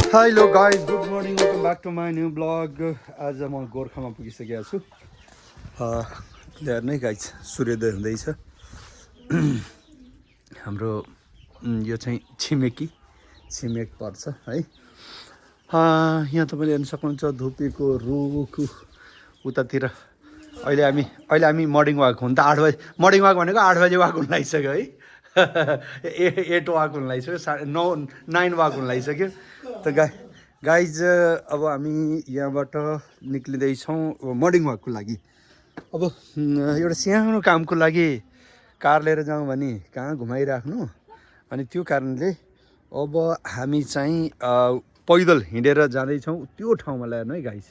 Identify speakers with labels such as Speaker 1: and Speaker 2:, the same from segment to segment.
Speaker 1: Hello guys good morning welcome back to my new blog. आज म गोर्खामा पुगिसकेको छु। हेर्नै गाइज सूर्योदय हुँदैछ। हाम्रो यो चाहिँ छिमेक पर्छ है। यहाँ तपाईँले हेर्न सक्नुहुन्छ धुपीको रुख उतातिर। अहिले हामी मर्निङ वाक हुन त 8 बजे मर्निङ वाक भनेको 8 बजे वाक हुन लागिसक्यो है। 8 वाक हुन लागिसक्यो, 9 वाक हुन लागिसक्यो। त गाइज अब हामी यहाँबाट निक्लिँदैछौँ मर्निङ वाकको लागि। अब एउटा सानो कामको लागि कार लिएर जाउँ भने कहाँ घुमाइराख्नु, अनि त्यो कारणले अब हामी चाहिँ पैदल हिँडेर जाँदैछौँ त्यो ठाउँमा ल्याएर है गाइज।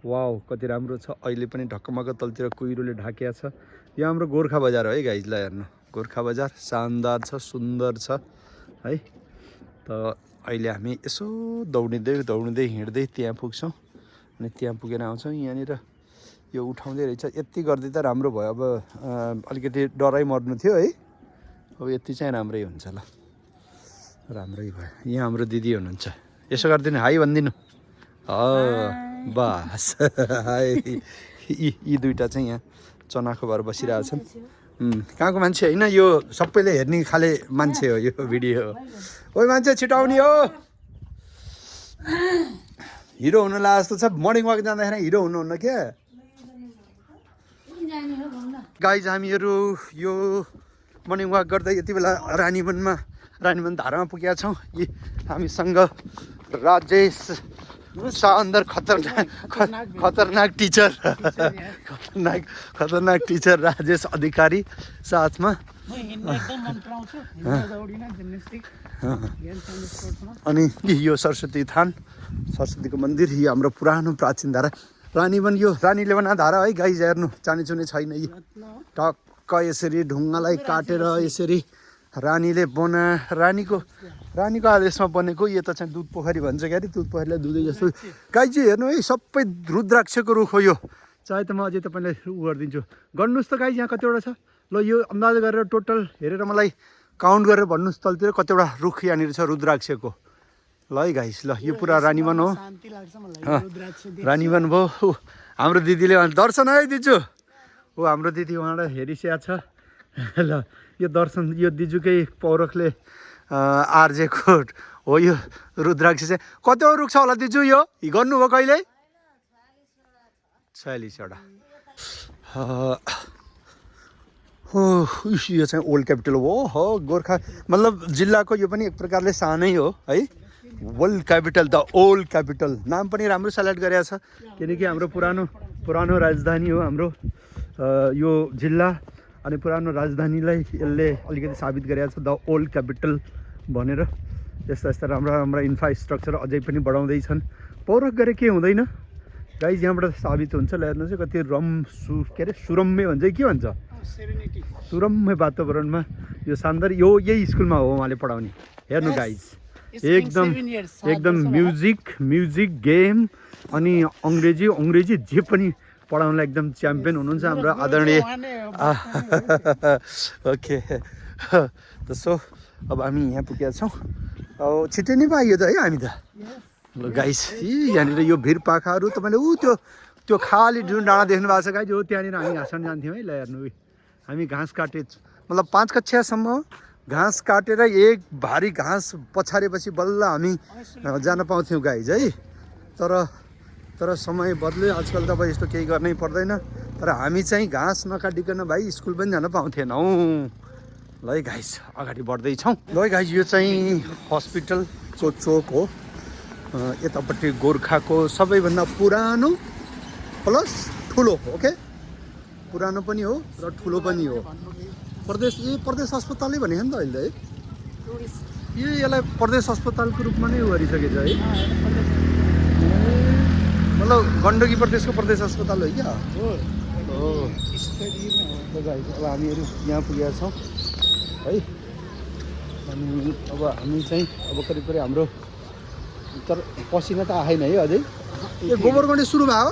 Speaker 1: वाउ कति राम्रो छ। अहिले पनि ढक्कमक्क तलतिर कुहिरोले ढाकिया छ। यो हाम्रो गोर्खा बजार हो है गाइज। ल हेर्नु गोर्खा बजार शानदार छ, सुन्दर छ है। त अहिले हामी यसो दौडिँदै हिँड्दै त्यहाँ पुग्छौँ, अनि त्यहाँ पुगेर आउँछौँ। यहाँनिर यो उठाउँदै रहेछ, यति गर्दै त राम्रो भयो। अब अलिकति डराइ मर्नु थियो है, अब यति चाहिँ राम्रै हुन्छ। ल राम्रै भयो। यहाँ हाम्रो दिदी हुनुहुन्छ, यसो गरिदिनु हाई भनिदिनु। बास हाई। यी दुइटा चाहिँ यहाँ चनाखो भएर बसिरहेछन्। कहाँको मान्छे होइन, यो सबैले हेर्ने खाले मान्छे हो यो भिडियो। ओइ मान्छे छिटो आउने हो, हिरो हुनु ला जस्तो छ। मर्निङ वाक जाँदाखेरि हिरो हुनुहुन्न क्या गाइज। हामीहरू यो मर्निङ वाक गर्दै यति बेला रानीवन धारामा पुगेका छौँ। यी हामीसँग राजेश शानदार खतरनाक टिचर खतरनाक टिचर राजेश अधिकारी साथमा। अनि यो सरस्वती सरस्वतीको मन्दिर, यो हाम्रो पुरानो प्राचीन धारा रानीवन। यो रानीले बना धारा है गाइज। हेर्नु चानी छैन। यी टक्क यसरी ढुङ्गालाई काटेर यसरी रानीले रानीको आदेशमा बनेको। यो त चाहिँ दुध पोखरी भन्छ क्या, दुध पोखरीलाई दुधै जस्तो गाइज। हेर्नु है सबै रुद्राक्षको रुख हो यो। चाहे त म अझै तपाईँलाई गरिदिन्छु, गर्नुहोस् त गाइज। यहाँ कतिवटा छ ल, यो अन्दाज गरेर टोटल हेरेर मलाई काउन्ट गरेर भन्नुहोस् तलतिर कतिवटा रुख यहाँनिर छ रुद्राक्षको। ल है गाइस, ल यो पुरा रानीवन हो। रानीवन भयो। हाम्रो दिदीले दर्शन है दिजु, हो हाम्रो दिदी उहाँबाट हेरिसिया छ। ल यो दर्शन, यो दिजुकै पौरखले आर्जेको हो यो रुद्राक्ष चाहिँ। कतिवटा रुख छ होला दिजु यो गर्नुभयो कहिले? 46वटा। हो यो चाहिँ ओल्ड क्यापिटल हो गोर्खा मतलब जिल्लाको। यो पनि एक प्रकारले सानै हो है। World capital, the old capital. नाम पनि राम्रो सेलेक्ट गरेको छ, किनकि हाम्रो पुरानो राजधानी हो हाम्रो यो जिल्ला। अनि पुरानो राजधानीलाई यसले अलिकति साबित गरेको छ द ओल्ड क्यापिटल भनेर। यस्ता राम्रा इन्फ्रास्ट्रक्चर अझै पनि बढाउँदैछन्। पौरख गरे के हुँदैन गाइज, यहाँबाट साबित हुन्छ। हेर्नुहोस् कति सुरम्य भन्छ, के भन्छ सुरम्य वातावरणमा यो शानदार। यही स्कुलमा हो उहाँले पढाउने। हेर्नु गाइज, एकदम म्युजिक गेम अनि अङ्ग्रेजी जे पनि पढाउनलाई एकदम च्याम्पियन हुनुहुन्छ हाम्रो आदरणीय। ओके सो अब हामी यहाँ पुगेका छौँ। अब छिट्टै नै पाइयो त है हामी त। ल गाइस, यहाँनिर यो भिर पाखाहरू तपाईँले त्यो खाली जुन डाँडा देख्नु भएको छ गाइस, हो त्यहाँनिर हामी घाँस काट्न जान्थ्यौँ है। ल हेर्नु हामी घाँस काटे मतलब 5 कक्षासम्म घाँस काटेर एक भारी घाँस पछारेपछि बल्ल हामी जान पाउँथ्यौँ गाइज है। तर समय बदल्यो, आजकल त अब यस्तो केही गर्नै पर्दैन। तर हामी चाहिँ घाँस नकाटिकन भाइ स्कुल पनि जान पाउँथेनौँ। ल है गाइज अगाडि बढ्दैछौँ। ल है गाइज, यो चाहिँ हस्पिटलको चोक हो। यतापट्टि गोर्खाको सबैभन्दा पुरानो प्लस ठुलो, ओके पुरानो पनि हो र ठुलो पनि हो प्रदेश अस्पतालै भने नि त अहिले है। यसलाई प्रदेश अस्पतालको रूपमा नै गरिसकेछ है। मतलब गण्डकी प्रदेशको प्रदेश अस्पताल हो क्या हो। अब हामीहरू यहाँ पुगेका छौँ है। अनि अब हामी चाहिँ करिब हाम्रो तर पसिना त आएन है अझै। यो गोबर गर्ने सुरु भयो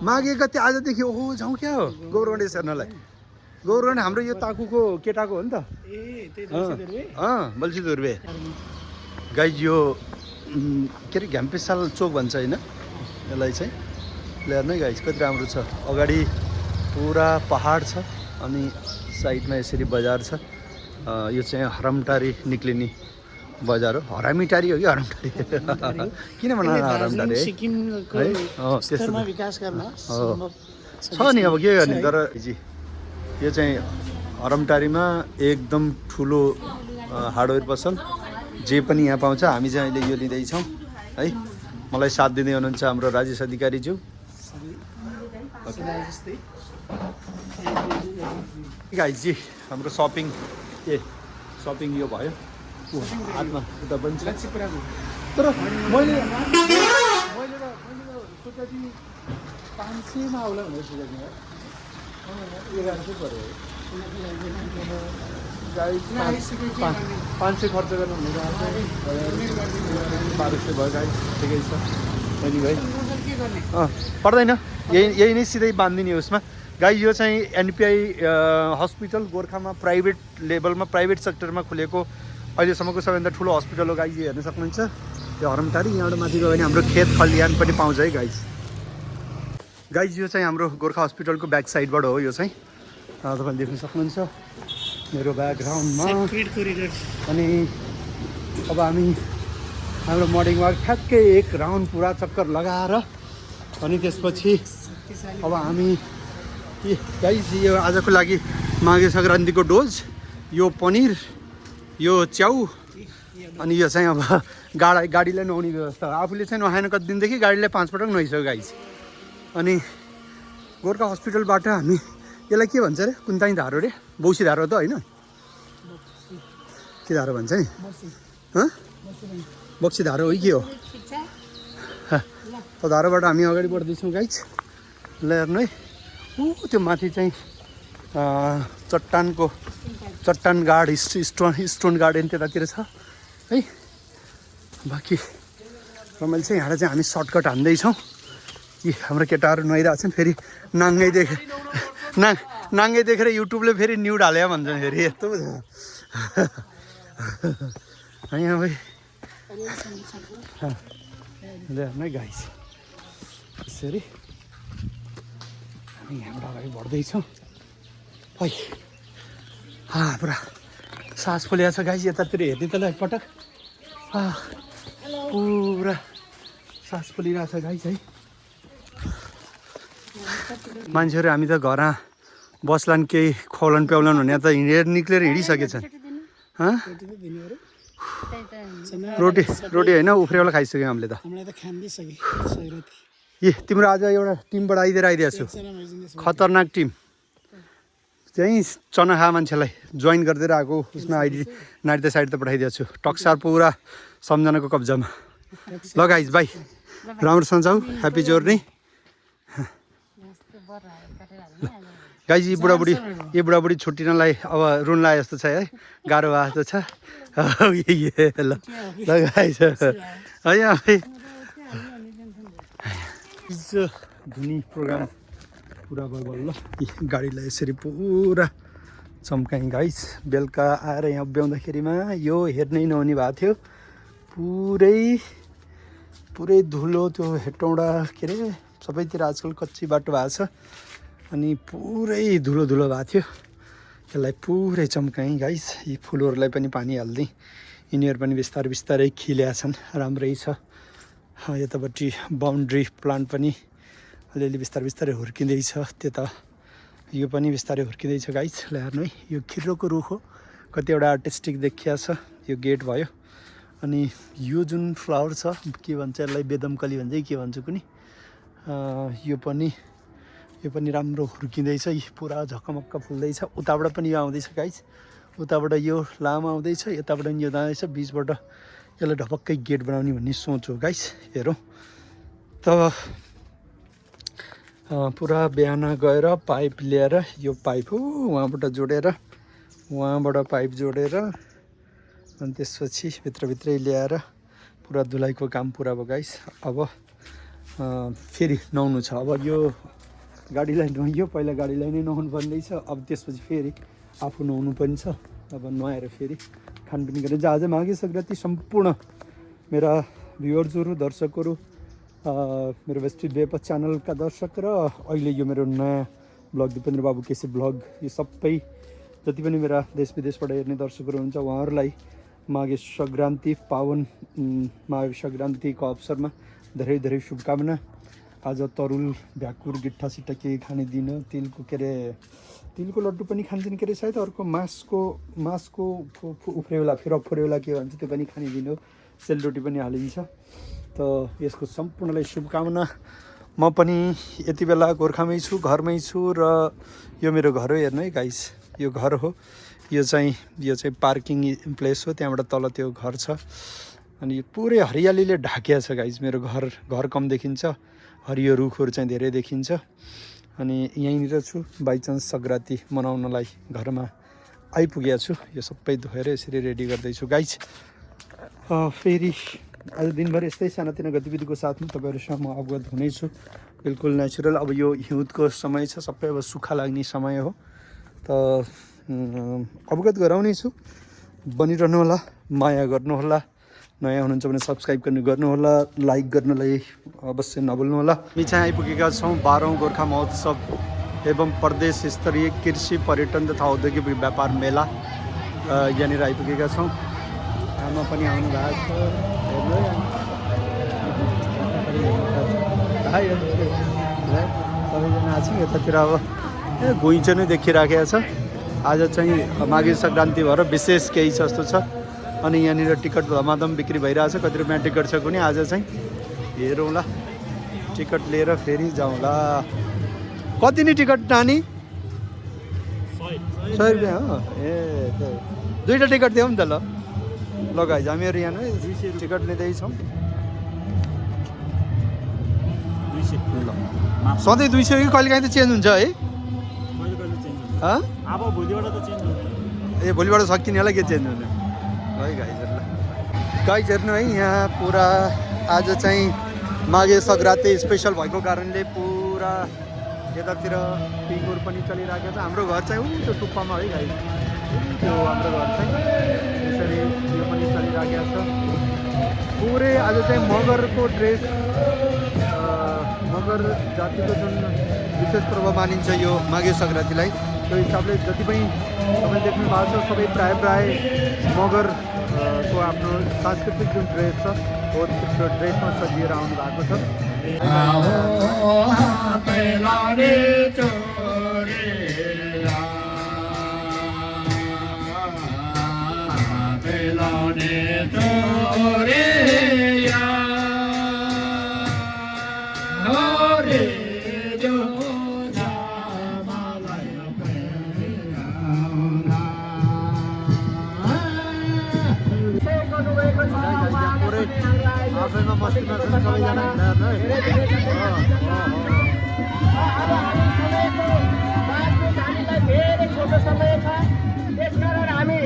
Speaker 1: माघे गते आजदेखि। ओहो जाउँ क्या हो गोबर गर्ने हेर्नलाई। गौरव हाम्रो यो ताकुको केटाको हो नि त। बल्छी दुर्बे गाइज। यो के अरे घ्याम्पेसाल चोक भन्छ होइन यसलाई चाहिँ ल्याएर नै गाइस कति राम्रो छ अगाडि पुरा पहाड छ अनि साइडमा यसरी बजार छ यो चाहिँ हरमटारी निक्लिने बजार हो हरामीटारी हो कि हरमटारी किन भन्न हरमटारी है
Speaker 2: स्तरमा विकास गर्न
Speaker 1: छ नि अब के गर्ने तर यो चाहिँ हरमटारीमा एकदम ठुलो हार्डवेयर पसल जे पनि यहाँ पाउँछ हामी चाहिँ अहिले यो लिँदैछौँ है मलाई साथ दिँदै हुनुहुन्छ हाम्रो राजेश अधिकारीज्यू गाइजी हाम्रो सपिङ यो भयो हातमा उता पनि छ तर मैले सोचा कि 500मा आउला भनेर सोचेको है 1100 पऱ्यो गाइस 500 खर्च गर्नु भनेर 1200 भयो गाइस ठिकै छ अनि भाइ पर्दैन यही नै सिधै बाँधिदिने उसमा गाइस यो चाहिँ एनपिआई हस्पिटल गोर्खामा प्राइभेट लेभलमा प्राइभेट सेक्टरमा खुलेको अहिलेसम्मको सबैभन्दा ठुलो हस्पिटल हो गाइस हेर्न सक्नुहुन्छ यो हरमटारी यहाँबाट माथि गयो भने हाम्रो खेत खलिहान पनि पाउँछ है गाइस यो चाहिँ हाम्रो गोर्खा हस्पिटलको ब्याक साइडबाट हो यो चाहिँ तपाईँले देख्न सक्नुहुन्छ मेरो ब्याकग्राउन्डमा अनि अब हामी हाम्रो मर्निङ वाक ठ्याक्कै एक राउन्ड पुरा चक्कर लगाएर अनि त्यसपछि अब हामी गाइस यो आजको लागि माघे सङ्क्रान्तिको डोज यो पनिर यो च्याउ अनि यो चाहिँ अब गाडीलाई नुहाउने व्यवस्था आफूले चाहिँ नुहाएन कति दिनदेखि गाडीलाई 5 पटक नुहाइसक्यो गाइस अनि गोर्खा हस्पिटलबाट हामी यसलाई के भन्छ अरे कुन्ताई धारो रे बौसी धारो त होइन के धारो भन्छ नि बक्सी धारो हो कि हो त्यो धारोबाट हामी अगाडि बढ्दैछौँ गाइस ल हेर्नु है त्यो माथि चाहिँ चट्टान गार्ड स्टोन गार्डन त्यतातिर छ है बाँकी रमाइलो चाहिँ यहाँ चाहिँ हामी सर्टकट हान्दैछौँ कि हाम्रो केटाहरू नुहाइरहेको छन् फेरि नाङ्गै देखेर युट्युबले फेरि न्युड हाल्यो भन्छन् फेरि यस्तो यहाँ भाइ नै गाइस यसरी हामी यहाँबाट अगाडि बढ्दैछौँ है पुरा सास फुलिएको छ गाइस यतातिर हेर्ने त ल एकपटक पुरा सास फुलिरहेको छ गाइस है मान्छेहरू हामी त घर बस्लान् केही खुवाउलान् प्याउलान् भने त निक्लेर हिँडिसकेछन् रोटी होइन उफ्रेवाला खाइसक्यौँ हामीले त ए तिम्रो आज एउटा टिमबाट आइदिएको छु खतरनाक टिम चाहिँ चना खा मान्छेलाई जोइन गरिदिएर आएको उसमा आइडी नाइट साइड त पठाइदिएको छु टक्सार पुरा सम्झनाको कब्जामा ल गाइस भाइ राम्रोसँग जाऊ ह्याप्पी जर्नी गाइस यी बुढाबुढी छुट्टिनलाई अब रुन लाए जस्तो छ है गाह्रो भए जस्तो छ ल गाइस है धुनी प्रोग्राम पुरा भयो ल गाडीलाई यसरी पुरा चम्काएँ गाइस बेलुका आएर यहाँ उभ्याउँदाखेरिमा यो हेर्नै नहुने भएको थियो पुरै धुलो त्यो हेटौँडा के अरे सबैतिर आजकल कच्ची बाटो भएको छ अनि पुरै धुलो भएको थियो यसलाई पुरै चम्काएँ गाइस यी फुलहरूलाई पनि पानी हाल्दै यिनीहरू पनि बिस्तारै खिल्या छन् राम्रै छ यतापट्टि बााउन्ड्री प्लान्ट पनि अलिअलि बिस्तारै हुर्किँदैछ त्यता यो पनि बिस्तारै हुर्किँदैछ गाइस ल हेर्नु है यो खिर्रोको रुख हो कतिवटा आर्टिस्टिक देखिया छ यो गेट भयो अनि यो जुन फ्लावर छ के भन्छ यसलाई बेदमकली भन्छ के भन्छ कुनै यो पनि राम्रो हुर्किँदैछ पुरा झकमक्क फुल्दैछ उताबाट पनि यो आउँदैछ गाइस उताबाट यो लामो आउँदैछ यताबाट यो जाँदैछ बिचबाट यसलाई ढपक्कै गेट बनाउने भन्ने सोच हो गाइस हेरौँ त पुरा बिहान गएर पाइप ल्याएर यो पाइप हो वहाँबाट पाइप जोडेर अनि त्यसपछि भित्रभित्रै ल्याएर पुरा धुलाइको काम पुरा भयो गाइस अब फेरि नुहाउनु छ अब यो गाडीलाई नुहाइयो पहिला गाडीलाई नै नुहाउनु पर्नेछ अब त्यसपछि फेरि आफू नुहाउनु पनि छ अब नुहाएर फेरि खानपिन गरेर आज माघे सङ्क्रान्ति सम्पूर्ण मेरा भ्युवर्सहरू दर्शकहरू मेरो वेस्टिड वेप च्यानलका दर्शक र अहिले यो मेरो नयाँ ब्लग दिपेन्द्र बाबु केसी ब्लग यो सबै जति पनि मेरा देश विदेशबाट हेर्ने दर्शकहरू हुन्छ उहाँहरूलाई माघे सङ्क्रान्ति पावन माघे सङ्क्रान्तिको अवसरमा धेरै धेरै शुभकामना। आज तरुल भ्याकुर गिट्ठा सिट्टा केही खाने दिन तिलको के अरे तिलको लड्डु पनि खान्छन् के अरे सायद अर्को मासको उफ्रेउला फुरेउला के भन्छ त्यो पनि खाने दिन हो। सेलरोटी पनि हालिन्छ। त यसको सम्पूर्णलाई शुभकामना। म पनि यति बेला गोर्खामै छु, घरमै छु र यो मेरो घर हो। हेर्नु है गाइस, यो घर हो। यो चाहिँ पार्किङ प्लेस हो। त्यहाँबाट तल त्यो घर छ अनि पुरै हरियालीले ढाकिया छ गाइस। मेरो घर कम देखिन्छ, हरियो रुखहरू चाहिँ धेरै देखिन्छ। अनि यहीँनिर छु। बाइचान्स सङ्क्रान्ति मनाउनलाई घरमा आइपुगेको छु। यो सबै धोएर यसरी रेडी गर्दैछु गाइस। फेरि आज दिनभर यस्तै सानातिना गतिविधिको साथमा तपाईँहरूसँग म अवगत हुनेछु। बिल्कुल नेचुरल। अब यो हिउँदको समय छ, सबै अब सुक्खा लाग्ने समय हो। त अवगत गराउने छु। बनिरहनु होला, माया गर्नुहोला। नयाँ हुनुहुन्छ भने सब्सक्राइब गर्नुहोला, लाइक गर्नलाई अवश्य नभुल्नु होला। हामी चाहिँ आइपुगेका छौँ 12औं गोर्खा महोत्सव एवं प्रदेश स्तरीय कृषि पर्यटन तथा औद्योगिक व्यापार मेला यहाँनिर आइपुगेका छौँ। आमा पनि आउनु भएको छ। हेर्नु सबैजना आछौँ। यतातिर अब घुइँचो नै देखिराखेको छ। आज चाहिँ माघे सङ्क्रान्ति भएर विशेष केही छ जस्तो छ। अनि यहाँनिर टिकट धमाधम बिक्री भइरहेछ। कति रुपियाँ टिकट छ कुनै आज चाहिँ हेरौँला। टिकट लिएर फेरि जाउँला। कति नै टिकट नानी? 100 रुपियाँ हो। ए दुईवटा टिकट दिउँ नि त। ल गाइज हामीहरू यहाँ टिकट लिँदैछौँ। ल सधैँ 200 कि कहिले काहीँ त चेन्ज हुन्छ है?
Speaker 2: अब भोलिबाट त चेन्ज हुन्छ।
Speaker 1: ए भोलिबाट सकिने होला के चेन्ज हुने है गाइजहरूलाई। गाइज हेर्नु है, यहाँ पुरा आज चाहिँ माघे सङ्क्रान्ति स्पेसल भएको कारणले पुरा यतातिर पिङहरू पनि चलिरहेको छ। हाम्रो घर चाहिँ त्यो टुप्पामा है गाइज, त्यो हाम्रो घर चाहिँ यसरी यो पनि चलिरहेको छ। पुरै आज चाहिँ मगरको ड्रेस, मगर जातिको जुन विशेष पर्व मानिन्छ यो माघे सङ्क्रान्तिलाई, त्यो हिसाबले जति पनि तपाईँले देख्नु भएको छ सबै प्राय मगरको आफ्नो सांस्कृतिक जुन ड्रेस छ हो त्यो ड्रेसमा सजिएर आउनु भएको छ। आफैमा मस्तीमा छन् सबैजना।
Speaker 2: धेरै छोटो समय छ, त्यसकारण हामी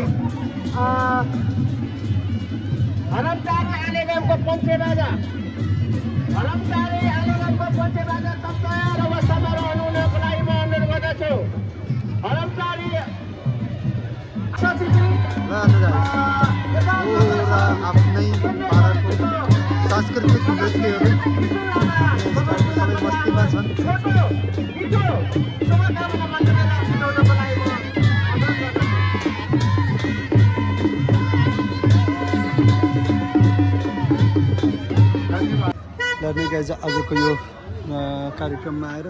Speaker 2: हरमचारी आलेगामको पञ्चेबाजा तब तयार अवस्थामा रहनुको लागि म अनुरोध गर्दछु। हरमचारी
Speaker 1: आफ्नै पाराको सांस्कृतिक नृत्यहरू सबै मस्तीमा छन्। धन्यवाद गाइज। आजको यो कार्यक्रममा आएर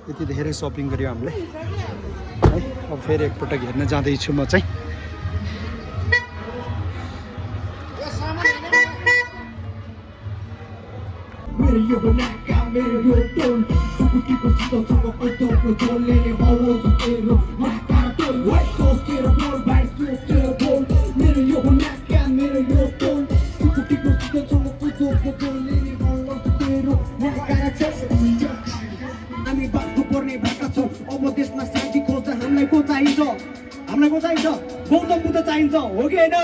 Speaker 1: यति धेरै सपिङ गऱ्यो हामीले है। अब फेरि एकपटक हेर्न जाँदैछु म चाहिँ।
Speaker 2: हामी बाटो पर्ने भएका छौँ। अब देशमा शान्ति खोज्दा हामीलाई को चाहिन्छ? गौतम बुद्ध चाहिन्छ, हो कि होइन?